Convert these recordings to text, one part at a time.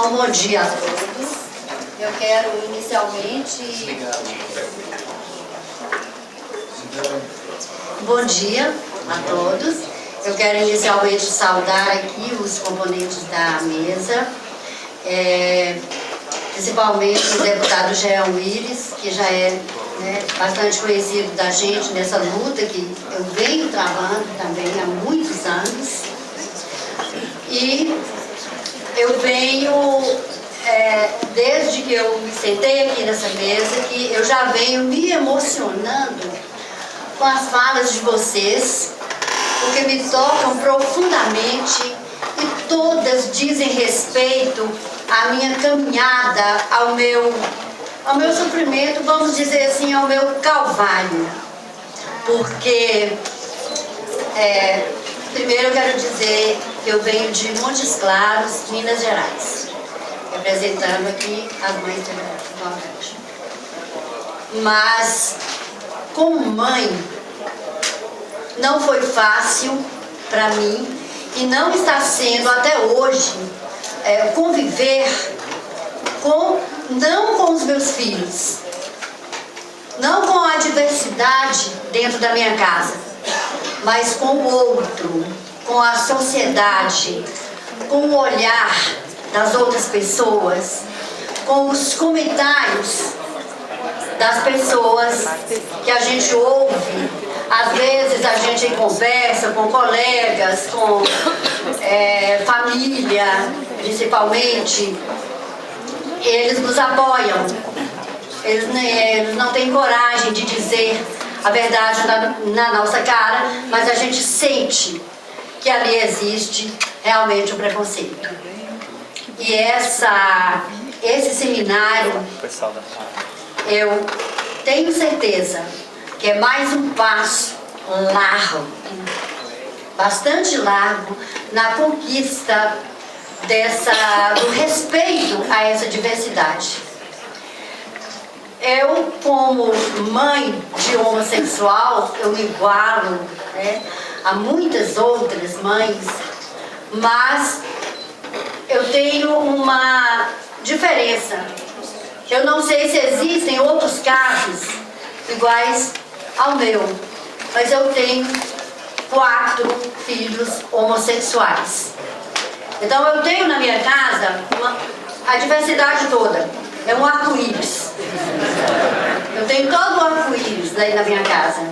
Então, bom dia a todos. Eu quero inicialmente... Bom dia a todos. Eu quero inicialmente saudar aqui os componentes da mesa, principalmente o deputado Jean Willis, que já é bastante conhecido da gente nessa luta que eu venho travando também há muitos anos. E eu venho, desde que eu me sentei aqui nessa mesa, que eu já venho me emocionando com as falas de vocês, porque me tocam profundamente e todas dizem respeito à minha caminhada, ao meu sofrimento, vamos dizer assim, ao meu calvário. Porque, primeiro eu quero dizer que eu venho de Montes Claros, Minas Gerais, representando aqui as mães do Nordeste. Mas, como mãe, não foi fácil para mim e não está sendo até hoje conviver não com os meus filhos, não com a diversidade dentro da minha casa, mas com o outro, com a sociedade, com o olhar das outras pessoas, com os comentários das pessoas que a gente ouve. Às vezes a gente conversa com colegas, com família, principalmente. Eles nos apoiam, eles não têm coragem de dizer a verdade na nossa cara, mas a gente sente que ali existe realmente o preconceito. E esse seminário, eu tenho certeza que é mais um passo largo, bastante largo, na conquista do respeito a essa diversidade. Eu, como mãe de homossexual, eu me igualo a muitas outras mães, mas eu tenho uma diferença. Eu não sei se existem outros casos iguais ao meu, mas eu tenho 4 filhos homossexuais. Então eu tenho na minha casa a diversidade toda, é um arco-íris. Eu tenho todo o arco-íris aí na minha casa.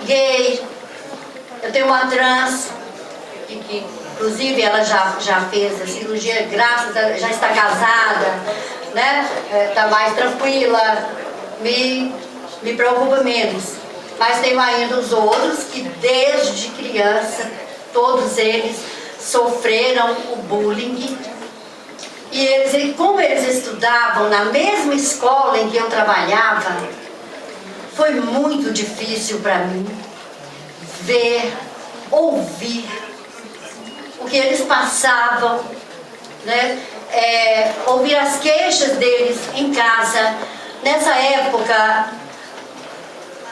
Gay, eu tenho uma trans, que inclusive ela já fez a cirurgia, já está casada, está mais tranquila, me preocupa menos. Mas tenho ainda os outros que desde criança, todos eles sofreram o bullying. E como eles estudavam na mesma escola em que eu trabalhava, foi muito difícil para mim ver, ouvir o que eles passavam, ouvir as queixas deles em casa. Nessa época,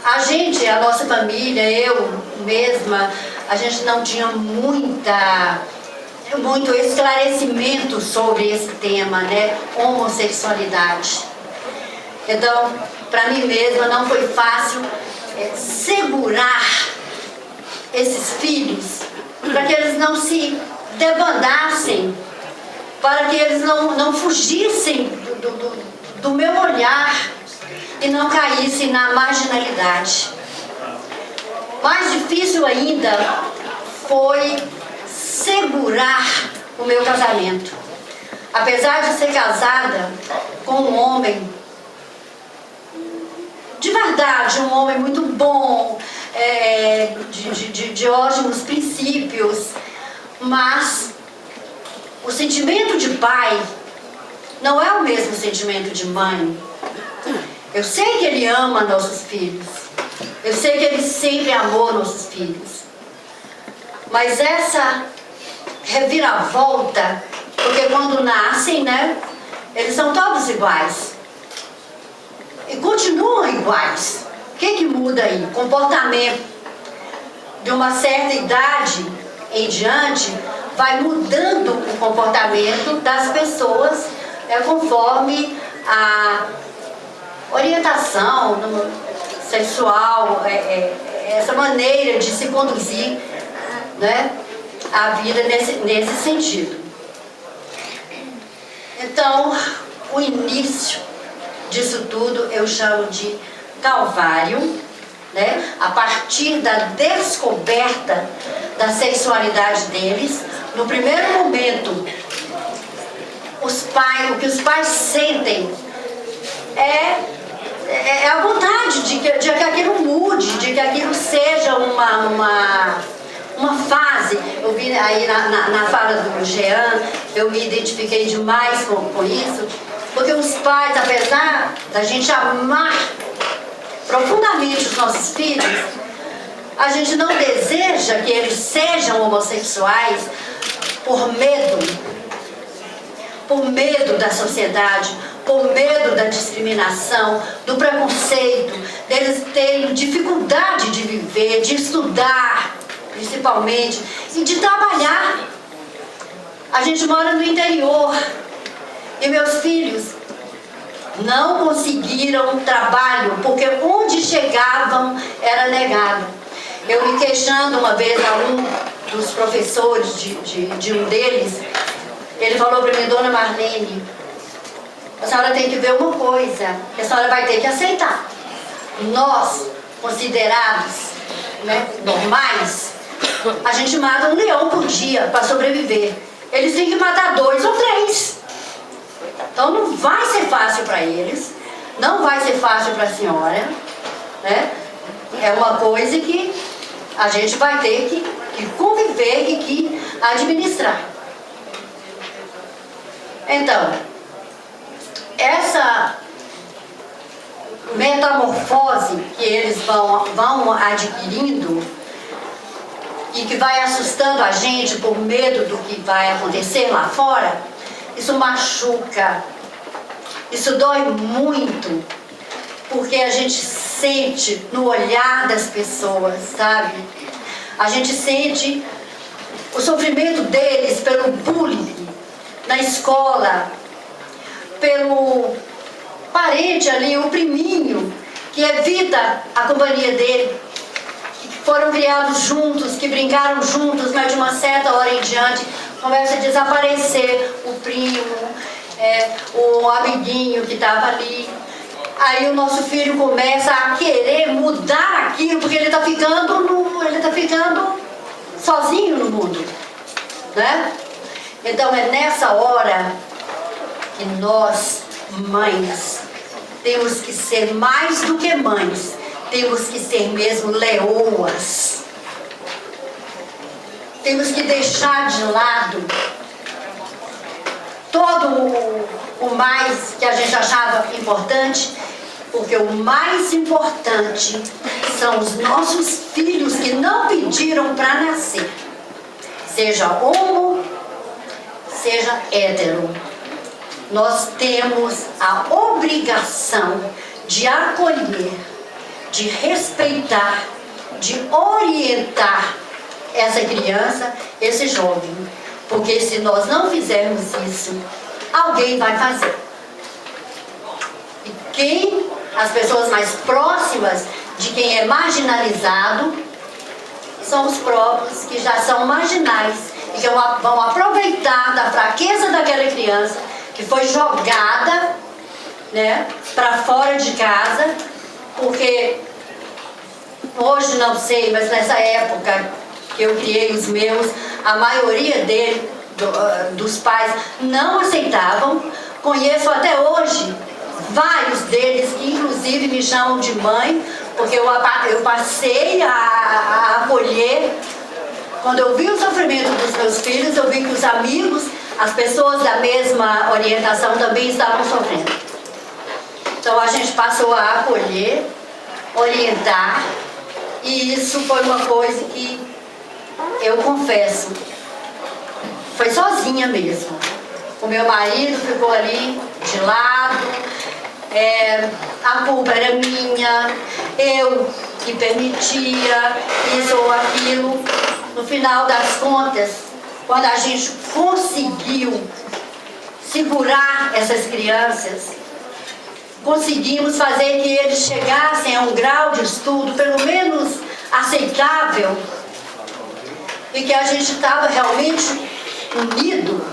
a nossa família, eu mesma, a gente não tinha muito esclarecimento sobre esse tema, homossexualidade. Então, para mim mesma não foi fácil segurar esses filhos para que eles não se debandassem, para que eles não fugissem do meu olhar e não caíssem na marginalidade. Mais difícil ainda foi segurar o meu casamento. Apesar de ser casada com um homem de verdade, um homem muito bom, de ótimos princípios, mas o sentimento de pai não é o mesmo sentimento de mãe. Eu sei que ele ama nossos filhos, eu sei que ele sempre amou nossos filhos, mas essa reviravolta, porque quando nascem, eles são todos iguais e continuam iguais. O que muda aí? Comportamento. De uma certa idade em diante, vai mudando o comportamento das pessoas conforme a orientação sexual, essa maneira de se conduzir, né, a vida nesse sentido. Então, o início disso tudo eu chamo de calvário, né? A partir da descoberta da sexualidade deles. No primeiro momento, o que os pais sentem é a vontade de que aquilo mude, de que aquilo seja uma fase. Eu vi aí na fala do Jean, eu me identifiquei demais com isso, porque os pais, apesar da gente amar profundamente os nossos filhos, a gente não deseja que eles sejam homossexuais por medo da sociedade, por medo da discriminação, do preconceito, deles terem dificuldade de viver, de estudar, principalmente, e de trabalhar. A gente mora no interior e meus filhos não conseguiram trabalho porque onde chegavam era negado. Eu me queixando uma vez a um dos professores de um deles, ele falou para mim: Dona Marlene, a senhora tem que ver uma coisa, que a senhora vai ter que aceitar. Nós, considerados, né, normais, a gente mata um leão por dia para sobreviver. Eles têm que matar 2 ou 3. Então não vai ser fácil para eles, não vai ser fácil para a senhora, né? É uma coisa que a gente vai ter que conviver e que administrar. Então, essa metamorfose que eles vão adquirindo e que vai assustando a gente por medo do que vai acontecer lá fora, isso machuca, isso dói muito, porque a gente sente no olhar das pessoas, sabe? A gente sente o sofrimento deles pelo bullying na escola, pelo parente ali, o priminho, que evita a companhia dele, que foram criados juntos, que brincaram juntos, mas de uma certa hora em diante começa a desaparecer o primo, o amiguinho que estava ali. Aí o nosso filho começa a querer mudar aquilo, porque ele está ficando sozinho no mundo, né? Então é nessa hora que nós, mães, temos que ser mais do que mães, temos que ser mesmo leoas. Temos que deixar de lado todo o mais que a gente achava importante, porque o mais importante são os nossos filhos que não pediram para nascer, seja homo, seja hétero. Nós temos a obrigação de acolher, de respeitar, de orientar essa criança, esse jovem, porque se nós não fizermos isso, alguém vai fazer. E as pessoas mais próximas de quem é marginalizado são os próprios que já são marginais e que vão aproveitar da fraqueza daquela criança que foi jogada, né, para fora de casa, porque hoje não sei, mas nessa época que eu criei os meus, a maioria dos pais não aceitavam. Conheço até hoje vários deles que inclusive me chamam de mãe, porque eu passei a acolher. Quando eu vi o sofrimento dos meus filhos, eu vi que os amigos, as pessoas da mesma orientação também estavam sofrendo. Então a gente passou a acolher, orientar, e isso foi uma coisa que eu confesso, foi sozinha mesmo. O meu marido ficou ali de lado, a culpa era minha, eu que permitia isso ou aquilo. No final das contas, quando a gente conseguiu segurar essas crianças, conseguimos fazer que eles chegassem a um grau de estudo pelo menos aceitável, e que a gente estava realmente unido.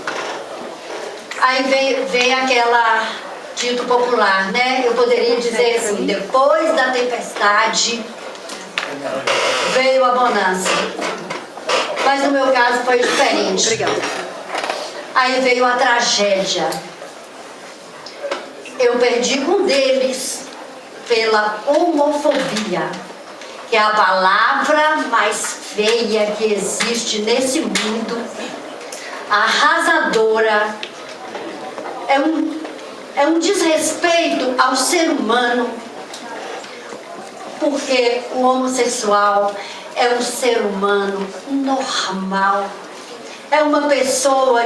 Aí veio aquela dito popular, né? Eu poderia dizer assim: depois da tempestade veio a bonança. Mas no meu caso foi diferente. Obrigada. Aí veio a tragédia. Eu perdi um deles pela homofobia, que é a palavra mais feia que existe nesse mundo, arrasadora. É um desrespeito ao ser humano, porque o homossexual é um ser humano normal, é uma pessoa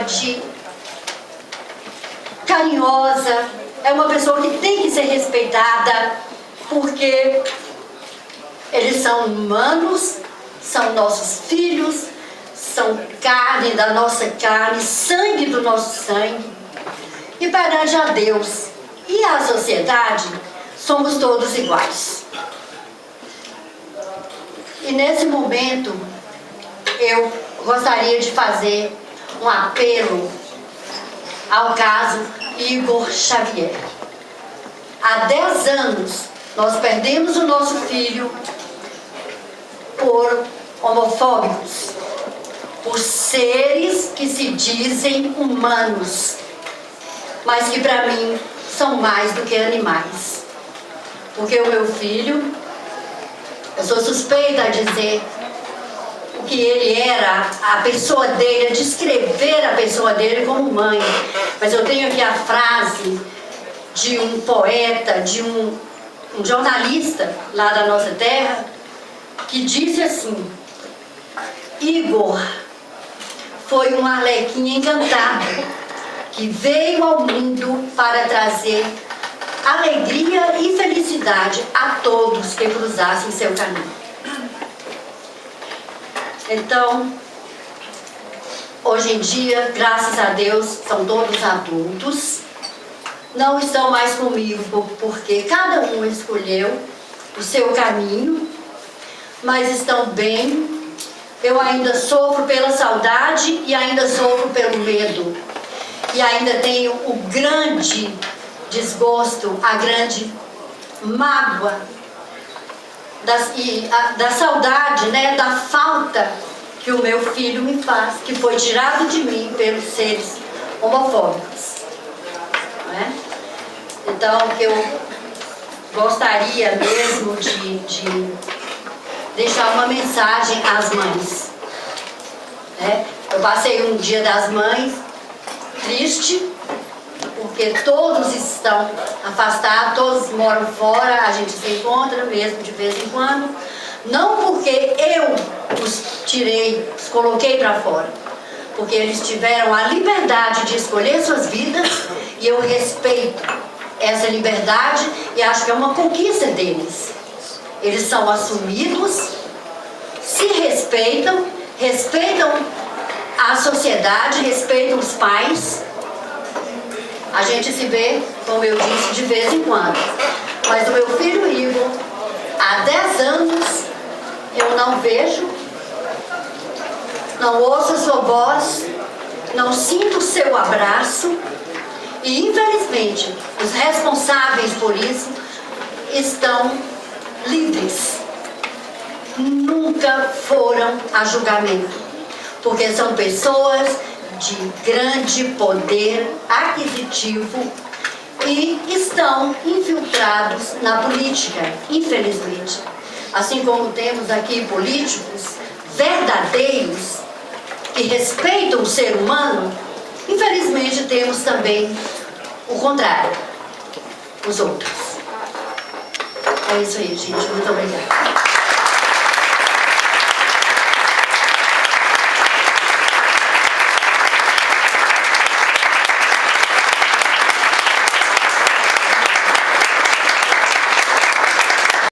carinhosa, é uma pessoa que tem que ser respeitada, porque eles são humanos, são nossos filhos, são carne da nossa carne, sangue do nosso sangue. E perante a Deus e a sociedade, somos todos iguais. E nesse momento, eu gostaria de fazer um apelo ao caso Igor Xavier. Há 10 anos, nós perdemos o nosso filho por homofóbicos, por seres que se dizem humanos, mas que para mim são mais do que animais. Porque o meu filho, eu sou suspeita a dizer o que ele era, a pessoa dele, a descrever a pessoa dele como mãe. Mas eu tenho aqui a frase de um poeta, de um jornalista lá da nossa terra, que disse assim: Igor foi um arlequim encantado que veio ao mundo para trazer alegria e felicidade a todos que cruzassem seu caminho. Então, hoje em dia, graças a Deus, são todos adultos, não estão mais comigo porque cada um escolheu o seu caminho, mas estão bem. Eu ainda sofro pela saudade e ainda sofro pelo medo. E ainda tenho o grande desgosto, a grande mágoa da saudade, né, da falta que o meu filho me faz, que foi tirado de mim pelos seres homofóbicos. Não é? Então, eu gostaria mesmo de deixar uma mensagem às mães. Né? Eu passei um Dia das Mães triste, porque todos estão afastados, todos moram fora, a gente se encontra mesmo de vez em quando, não porque eu os tirei, os coloquei para fora, porque eles tiveram a liberdade de escolher suas vidas e eu respeito essa liberdade e acho que é uma conquista deles. Eles são assumidos, se respeitam, respeitam a sociedade, respeitam os pais. A gente se vê, como eu disse, de vez em quando. Mas o meu filho Igor, há 10 anos, eu não vejo, não ouço a sua voz, não sinto o seu abraço. E, infelizmente, os responsáveis por isso estão livres. Nunca foram a julgamento. Porque são pessoas de grande poder aquisitivo e estão infiltrados na política, infelizmente. Assim como temos aqui políticos verdadeiros que respeitam o ser humano, infelizmente temos também o contrário, os outros. É isso aí, gente. Muito obrigada.